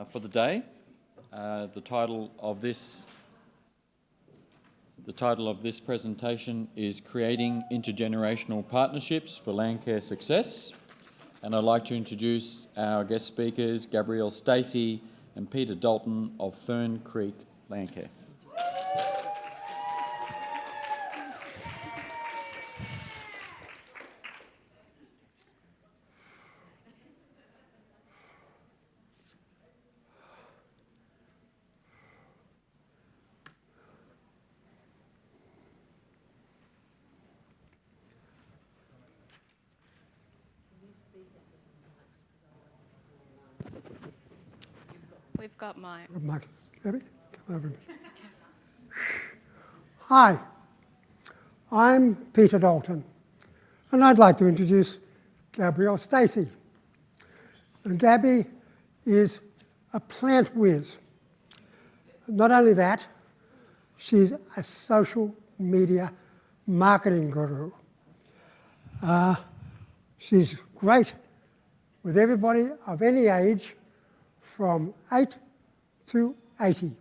for the day. The title of this presentation is Creating Intergenerational Partnerships for Landcare Success. And I'd like to introduce our guest speakers, Gabrielle Stacey and Peter Dalton of Fern Creek Landcare. We've got mine. Mike, Gabby, come over a bit. Hi, I'm Peter Dalton, and I'd like to introduce Gabrielle Stacey. And Gabby is a plant whiz. Not only that, she's a social media marketing guru. She's great with everybody of any age, from 8 to 80.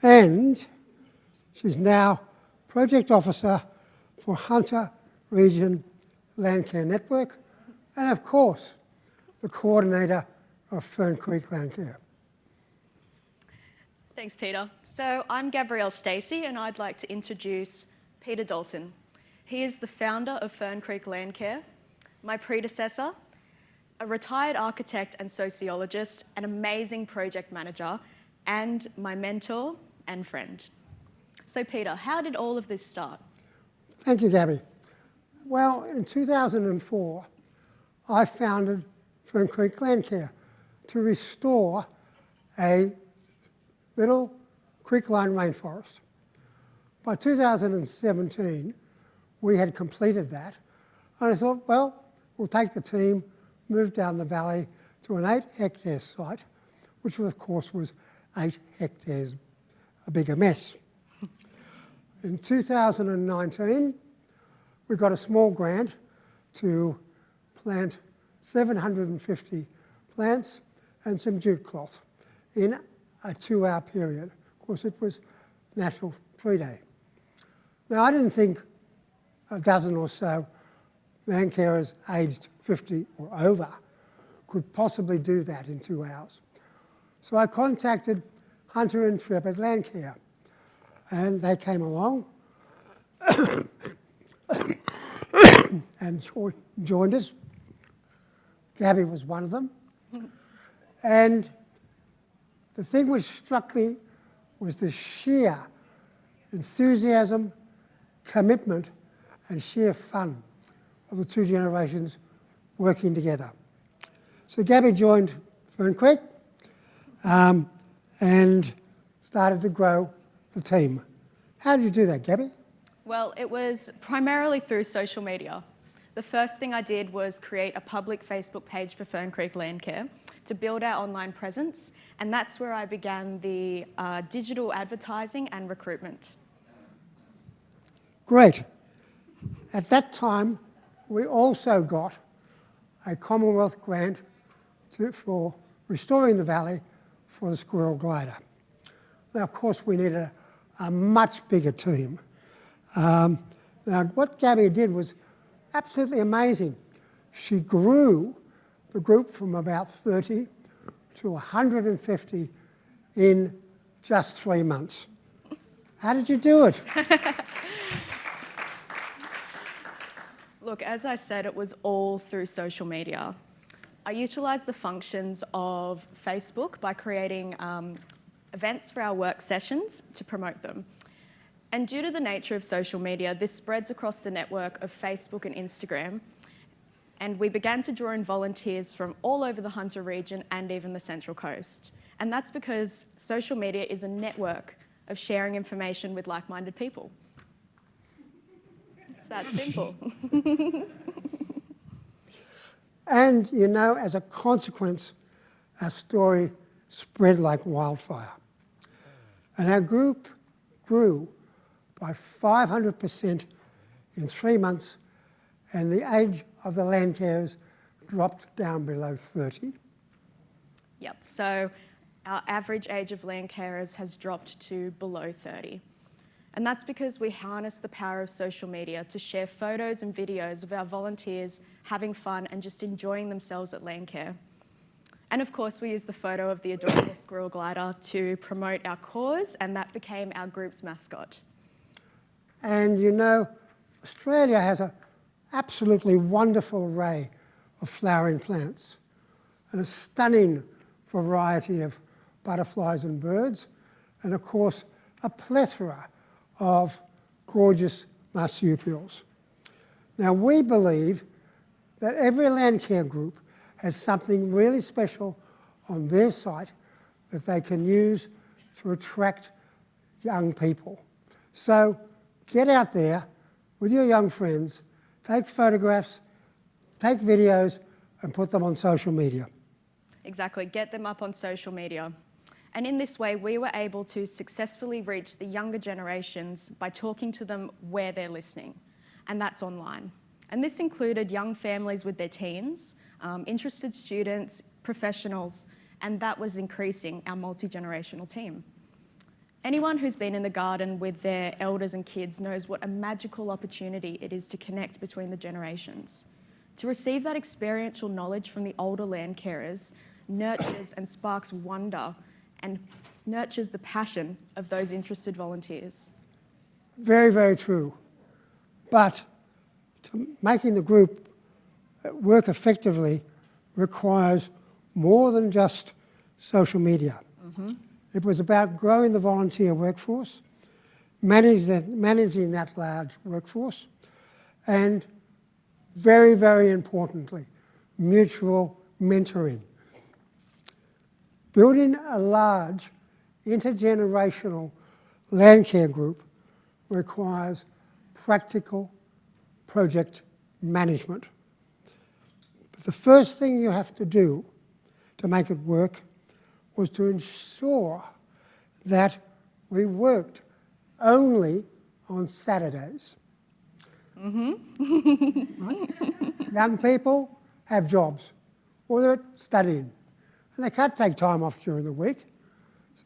And she's now Project Officer for Hunter Region Landcare Network, and of course, the coordinator of Fern Creek Landcare. Thanks, Peter. So I'm Gabrielle Stacey, and I'd like to introduce Peter Dalton. He is the founder of Fern Creek Landcare, my predecessor, a retired architect and sociologist, an amazing project manager, and my mentor and friend. So Peter, how did all of this start? Thank you, Gabby. Well, in 2004, I founded Fern Creek Landcare to restore a little creek-line rainforest. By 2017, we had completed that, and I thought, well, we'll take the team, move down the valley to an 8-hectare site, which of course was 8 hectares a bigger mess. In 2019, we got a small grant to plant 750 plants and some jute cloth in a 2-hour period. Of course, it was National Tree Day. Now, I didn't think a dozen or so land carers aged 50 or over could possibly do that in 2 hours. So I contacted Hunter Intrepid Landcare, and they came along and joined us. Gabby was one of them. And the thing which struck me was the sheer enthusiasm, commitment, and sheer fun of the two generations working together. So Gabby joined Fern Creek and started to grow the team. How did you do that, Gabby? Well, it was primarily through social media. The first thing I did was create a public Facebook page for Fern Creek Landcare to build our online presence, and that's where I began the digital advertising and recruitment. Great. At that time, we also got a Commonwealth grant for restoring the valley for the Squirrel Glider. Now, of course, we needed a much bigger team. Now, what Gabby did was absolutely amazing. She grew the group from about 30 to 150 in just 3 months. How did you do it? Look, as I said, it was all through social media. I utilised the functions of Facebook by creating events for our work sessions to promote them. And due to the nature of social media, this spreads across the network of Facebook and Instagram, and we began to draw in volunteers from all over the Hunter region and even the Central Coast. And that's because social media is a network of sharing information with like-minded people. It's that simple. And, you know, as a consequence, our story spread like wildfire. And our group grew by 500% in 3 months, and the age of the land carers dropped down below 30. Yep, so our average age of land carers has dropped to below 30. And that's because we harness the power of social media to share photos and videos of our volunteers having fun and just enjoying themselves at land care. And of course, we use the photo of the adorable Squirrel Glider to promote our cause, and that became our group's mascot. And you know, Australia has an absolutely wonderful array of flowering plants and a stunning variety of butterflies and birds, and of course, a plethora of gorgeous marsupials. Now, we believe that every landcare group has something really special on their site that they can use to attract young people. So get out there with your young friends, take photographs, take videos, and put them on social media. Exactly, get them up on social media. And in this way, we were able to successfully reach the younger generations by talking to them where they're listening, and that's online. And this included young families with their teens, interested students, professionals, and that was increasing our multi-generational team. Anyone who's been in the garden with their elders and kids knows what a magical opportunity it is to connect between the generations. To receive that experiential knowledge from the older land carers nurtures and sparks wonder and nurtures the passion of those interested volunteers. Very, very true. But making the group work effectively requires more than just social media. It was about growing the volunteer workforce, managing that large workforce, and very, very importantly, mutual mentoring. Building a large intergenerational landcare group requires practical project management. But the first thing you have to do to make it work was to ensure that we worked only on Saturdays. Right? Young people have jobs, or they're studying, and they can't take time off during the week,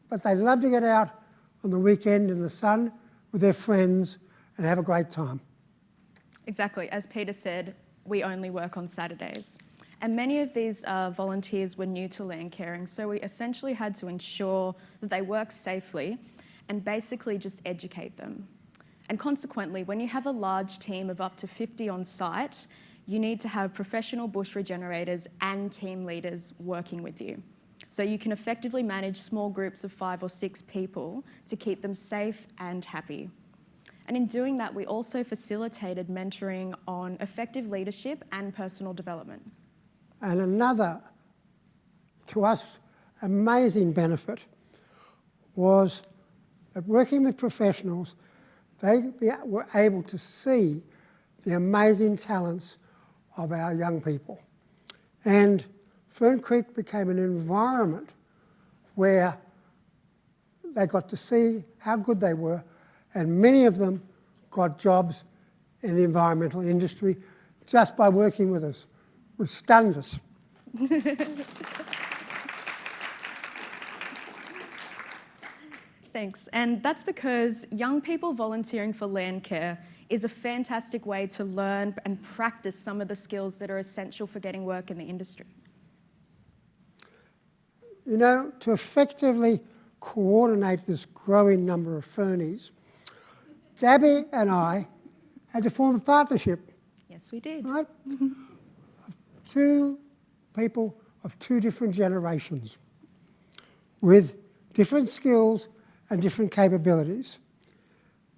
but they love to get out on the weekend in the sun with their friends and have a great time. Exactly, as Peter said, we only work on Saturdays. And many of these volunteers were new to land caring, so we essentially had to ensure that they work safely and basically just educate them. And consequently, when you have a large team of up to 50 on site, you need to have professional bush regenerators and team leaders working with you. So you can effectively manage small groups of 5 or 6 people to keep them safe and happy. And in doing that, we also facilitated mentoring on effective leadership and personal development. And another, to us, amazing benefit was that working with professionals, they were able to see the amazing talents of our young people. And Fern Creek became an environment where they got to see how good they were, and many of them got jobs in the environmental industry just by working with us, which stunned us. Thanks. And that's because young people volunteering for land care is a fantastic way to learn and practice some of the skills that are essential for getting work in the industry. You know, to effectively coordinate this growing number of fernies, Gabby and I had to form a partnership. Yes, we did. Right? Of 2 people of 2 different generations with different skills and different capabilities.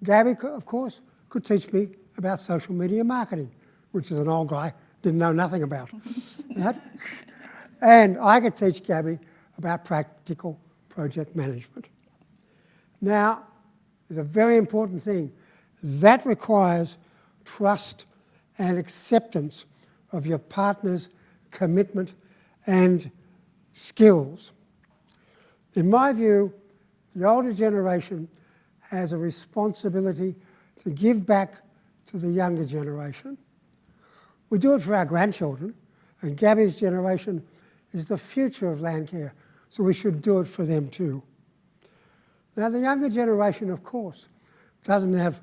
Gabby, of course, could teach me about social media marketing, which as an old guy, didn't know nothing about. Right? And I could teach Gabby about practical project management. Now, there's a very important thing. That requires trust and acceptance of your partner's commitment and skills. In my view, the older generation has a responsibility to give back to the younger generation. We do it for our grandchildren, and Gabby's generation is the future of landcare. so we should do it for them too. Now, the younger generation, of course, doesn't have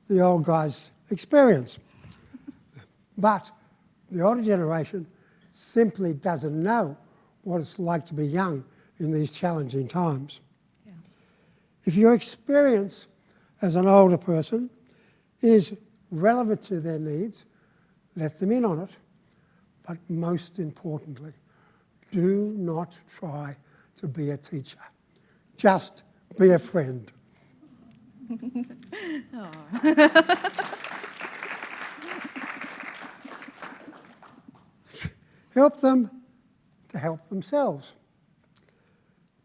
the old guy's experience. But the older generation simply doesn't know what it's like to be young in these challenging times. Yeah. If your experience as an older person is relevant to their needs, let them in on it. But most importantly, do not try to be a teacher. Just be a friend. Help them to help themselves.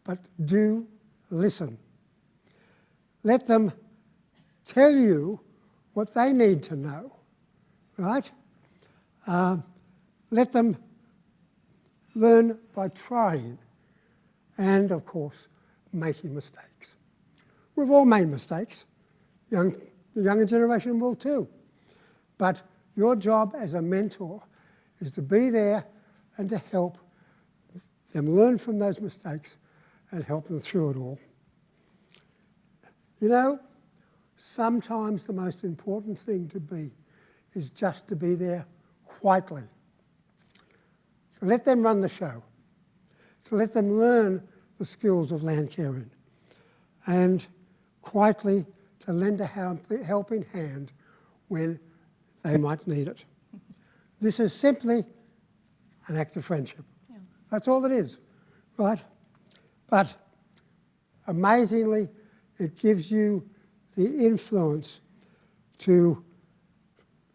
But do listen. Let them tell you what they need to know, right? Let them learn by trying and, of course, making mistakes. We've all made mistakes. The younger generation will too. But your job as a mentor is to be there and to help them learn from those mistakes and help them through it all. You know, sometimes the most important thing to be is just to be there quietly. To let them run the show. To let them learn the skills of land caring. And quietly to lend a helping hand when they might need it. This is simply an act of friendship. Yeah. That's all it is, right? But amazingly, it gives you the influence to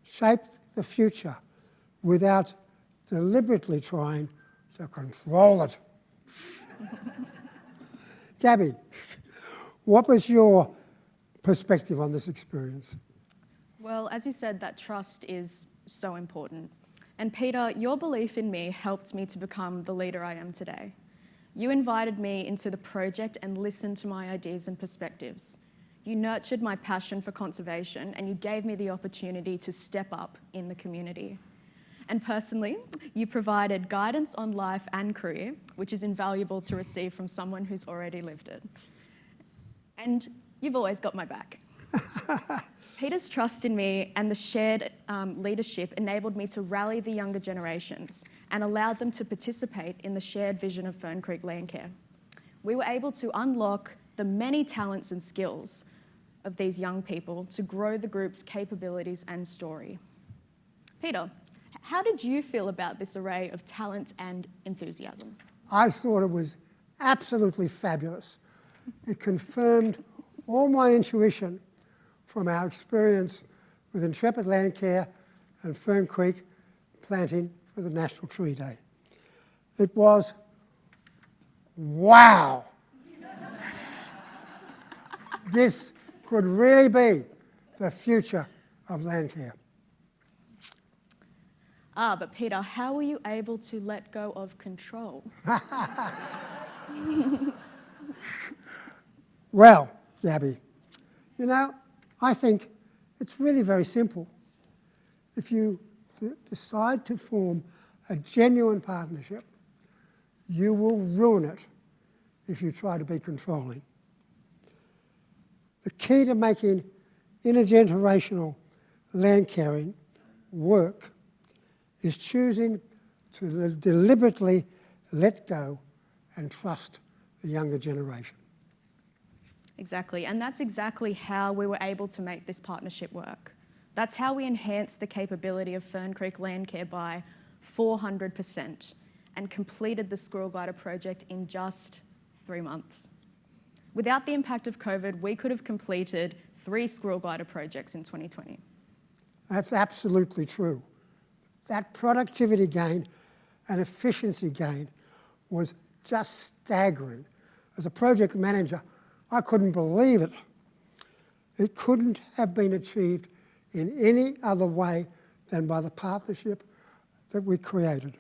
shape the future without deliberately trying to control it. Gabby, what was your perspective on this experience? Well, as you said, that trust is so important. And Peter, your belief in me helped me to become the leader I am today. You invited me into the project and listened to my ideas and perspectives. You nurtured my passion for conservation and you gave me the opportunity to step up in the community. And personally, you provided guidance on life and career, which is invaluable to receive from someone who's already lived it. And you've always got my back. Peter's trust in me and the shared leadership enabled me to rally the younger generations and allowed them to participate in the shared vision of Fern Creek Landcare. We were able to unlock the many talents and skills of these young people to grow the group's capabilities and story. Peter, how did you feel about this array of talent and enthusiasm? I thought it was absolutely fabulous. It confirmed all my intuition from our experience with Intrepid Landcare and Fern Creek planting for the National Tree Day. It was wow. This could really be the future of Landcare. But Peter, how were you able to let go of control? Well, Gabby, you know, I think it's really very simple. If you decide to form a genuine partnership, you will ruin it if you try to be controlling. The key to making intergenerational land caring work is choosing to deliberately let go and trust the younger generation. Exactly, and that's exactly how we were able to make this partnership work. That's how we enhanced the capability of Fern Creek Landcare by 400% and completed the Squirrel Glider project in just 3 months. Without the impact of COVID, we could have completed 3 Squirrel Glider projects in 2020. That's absolutely true. That productivity gain and efficiency gain was just staggering. As a project manager, I couldn't believe it. It couldn't have been achieved in any other way than by the partnership that we created.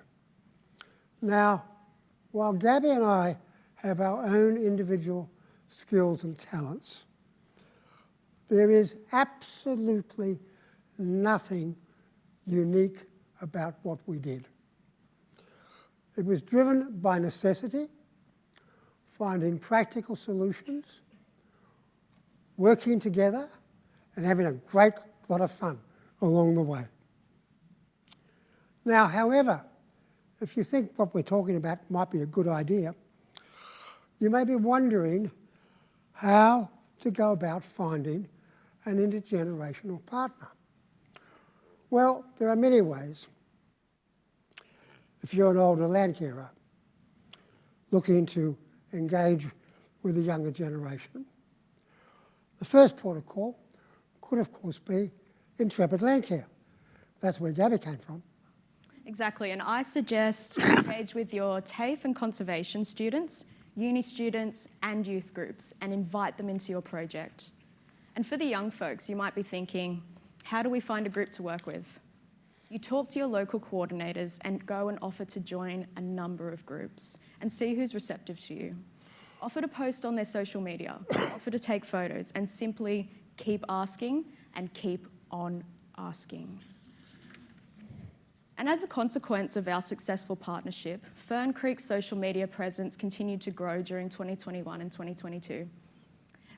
Now, while Gabby and I have our own individual skills and talents, there is absolutely nothing unique about what we did. It was driven by necessity, finding practical solutions, working together, and having a great lot of fun along the way. Now, however, if you think what we're talking about might be a good idea, you may be wondering how to go about finding an intergenerational partner. Well, there are many ways. If you're an older land carer looking to engage with the younger generation, the first port of call could, of course, be Intrepid Landcare. That's where Gabby came from. Exactly, and I suggest you engage with your TAFE and conservation students, uni students and youth groups and invite them into your project. And for the young folks, you might be thinking, how do we find a group to work with? You talk to your local coordinators and go and offer to join a number of groups and see who's receptive to you. Offer to post on their social media, offer to take photos, and simply keep asking and keep on asking. And as a consequence of our successful partnership, Fern Creek's social media presence continued to grow during 2021 and 2022,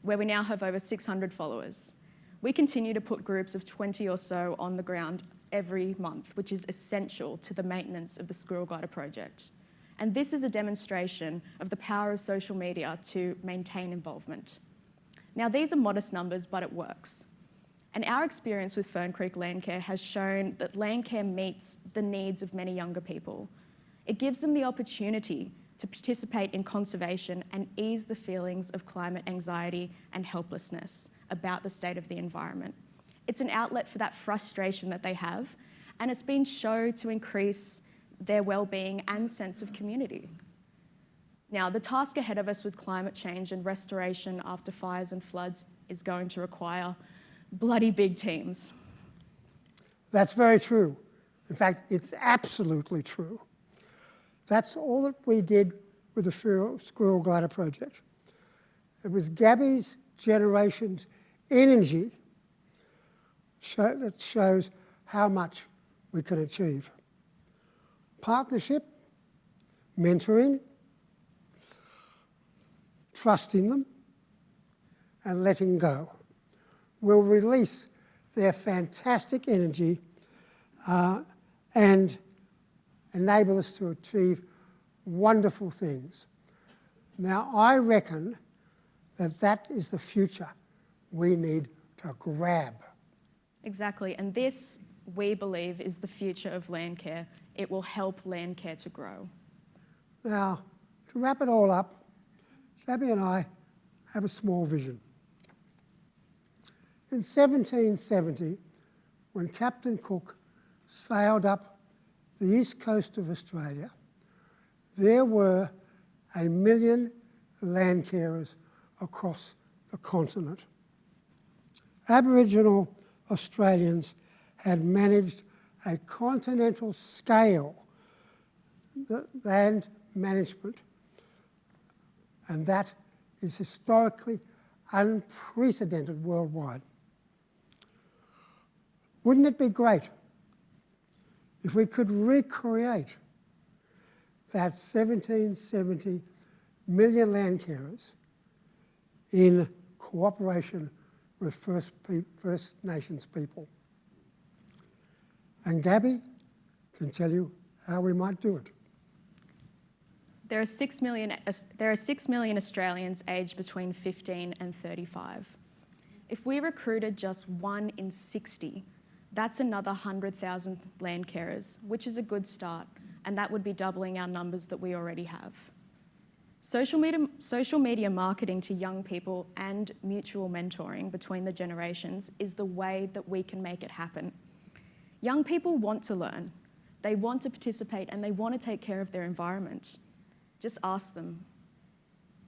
where we now have over 600 followers. We continue to put groups of 20 or so on the ground every month, which is essential to the maintenance of the Squirrel Glider project. And this is a demonstration of the power of social media to maintain involvement. Now, these are modest numbers, but it works. And our experience with Fern Creek Landcare has shown that Landcare meets the needs of many younger people. It gives them the opportunity to participate in conservation and ease the feelings of climate anxiety and helplessness about the state of the environment. It's an outlet for that frustration that they have, and it's been shown to increase their well-being and sense of community. Now, the task ahead of us with climate change and restoration after fires and floods is going to require bloody big teams. That's very true. In fact, it's absolutely true. That's all that we did with the Squirrel Glider project. It was Gabby's generation's energy that shows how much we can achieve. Partnership, mentoring, trusting them, and letting go will release their fantastic energy and enable us to achieve wonderful things. Now, I reckon that that is the future we need to grab. Exactly, and this, we believe, is the future of Landcare. It will help Landcare to grow. Now, to wrap it all up, Gabby and I have a small vision. In 1770, when Captain Cook sailed up the east coast of Australia, there were 1 million land carers across the continent. Aboriginal Australians had managed a continental scale land management, and that is historically unprecedented worldwide. Wouldn't it be great if we could recreate that 1770 million land carers in cooperation with First Nations people? And Gabby can tell you how we might do it. There are 6 million Australians aged between 15 and 35. If we recruited just 1 in 60, that's another 100,000 land carers, which is a good start, and that would be doubling our numbers that we already have. Social media marketing to young people and mutual mentoring between the generations is the way that we can make it happen. Young people want to learn, they want to participate, and they want to take care of their environment. Just ask them.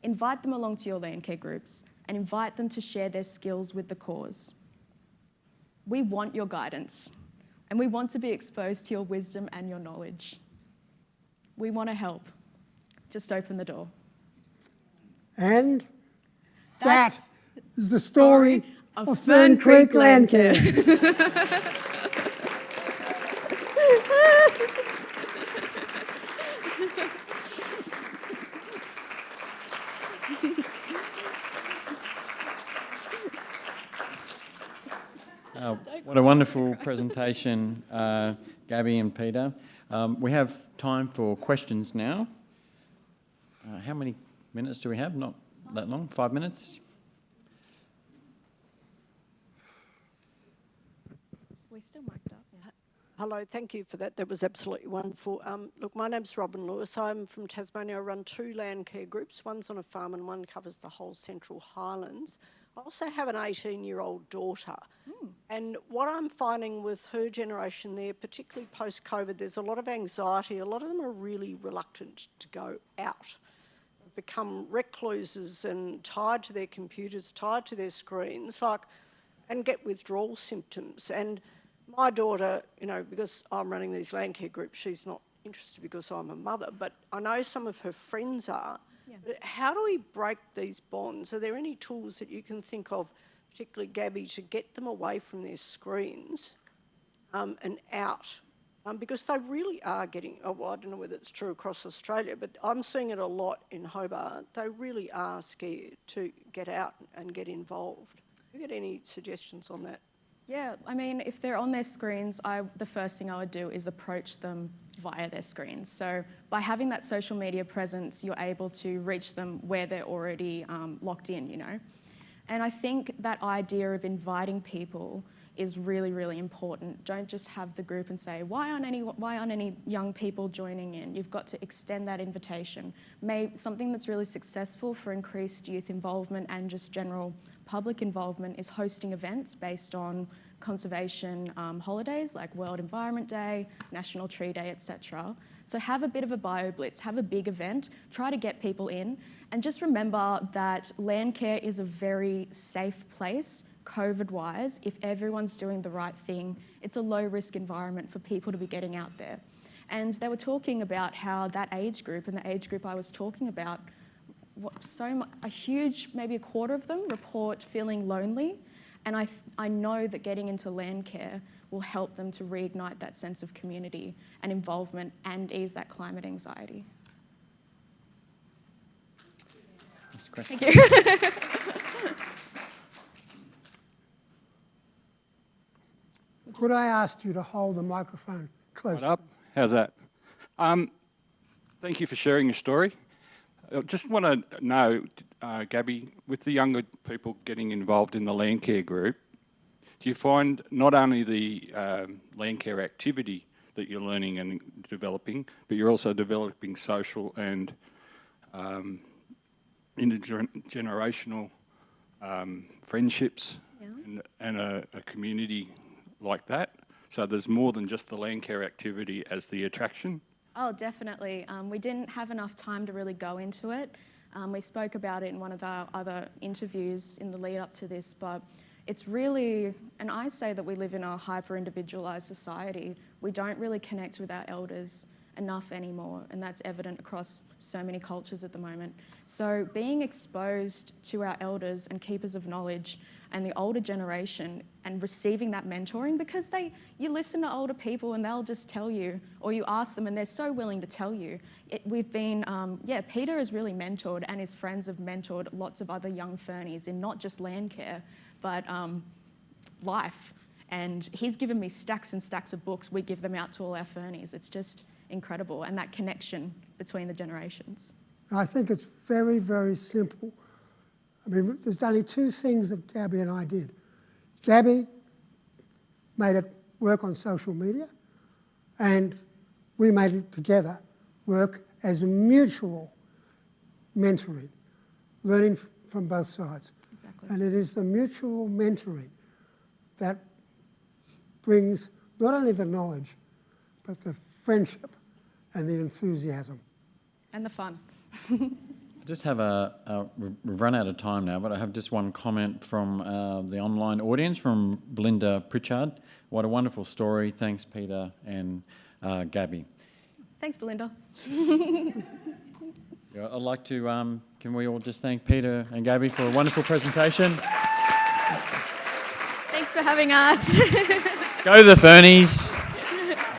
Invite them along to your landcare groups and invite them to share their skills with the cause. We want your guidance, and we want to be exposed to your wisdom and your knowledge. We want to help. Just open the door. And that is the story of Fern Creek Landcare. What a wonderful presentation, Gabby and Peter. We have time for questions now. How many minutes do we have? Not that long, 5 minutes? We still mic'd up. Yeah. Hello, thank you for that. That was absolutely wonderful. Look, my name's Robin Lewis. I'm from Tasmania. I run 2 land care groups. One's on a farm and one covers the whole Central Highlands. I also have an 18-year-old daughter. And what I'm finding with her generation there, particularly post-COVID, there's a lot of anxiety. A lot of them are really reluctant to go out, become recluses and tied to their computers, tied to their screens, and get withdrawal symptoms. And my daughter, because I'm running these land care groups, she's not interested because I'm a mother, but I know some of her friends are. Yeah. But how do we break these bonds? Are there any tools that you can think of, particularly Gabby, to get them away from their screens and out? Because they really are getting, I don't know whether it's true across Australia, but I'm seeing it a lot in Hobart. They really are scared to get out and get involved. Have you got any suggestions on that? Yeah, I mean, if they're on their screens, the first thing I would do is approach them via their screens. So by having that social media presence, you're able to reach them where they're already locked in, And I think that idea of inviting people is really, really important. Don't just have the group and say, why aren't any young people joining in? You've got to extend that invitation. Something that's really successful for increased youth involvement and just general public involvement is hosting events based on conservation holidays like World Environment Day, National Tree Day, etc. So have a bit of a bio blitz, have a big event, try to get people in, and just remember that Landcare is a very safe place, COVID-wise. If everyone's doing the right thing, it's a low-risk environment for people to be getting out there. And they were talking about how that age group, and the age group I was talking about, a huge, maybe a quarter of them report feeling lonely. And I know that getting into Landcare will help them to reignite that sense of community and involvement and ease that climate anxiety. Thank you. Could I ask you to hold the microphone close? Right up. How's that? Thank you for sharing your story. I just want to know, Gabby, with the younger people getting involved in the Landcare group, do you find not only the Landcare activity that you're learning and developing, but you're also developing social and intergenerational friendships and a community like that? So there's more than just the Landcare activity as the attraction? Oh, definitely. We didn't have enough time to really go into it. We spoke about it in one of our other interviews in the lead up to this, but it's really, and I say that we live in a hyper-individualised society. We don't really connect with our elders enough anymore, and that's evident across so many cultures at the moment. So being exposed to our elders and keepers of knowledge and the older generation and receiving that mentoring, because you listen to older people and they'll just tell you, or you ask them and they're so willing to tell you. Peter has really mentored, and his friends have mentored lots of other young Fernies in not just Landcare, but life. And he's given me stacks and stacks of books. We give them out to all our Fernies. It's just incredible, and that connection between the generations. I think it's very, very simple. I mean, there's only 2 things that Gabby and I did. Gabby made it work on social media, and we made it together work as a mutual mentoring, learning from both sides. Exactly. And it is the mutual mentoring that brings not only the knowledge, but the friendship and the enthusiasm. And the fun. I just have we've run out of time now, but I have just one comment from the online audience from Belinda Pritchard. What a wonderful story. Thanks, Peter and Gabby. Thanks, Belinda. Yeah, I'd like to, can we all just thank Peter and Gabby for a wonderful presentation? Thanks for having us. Go the Fernies.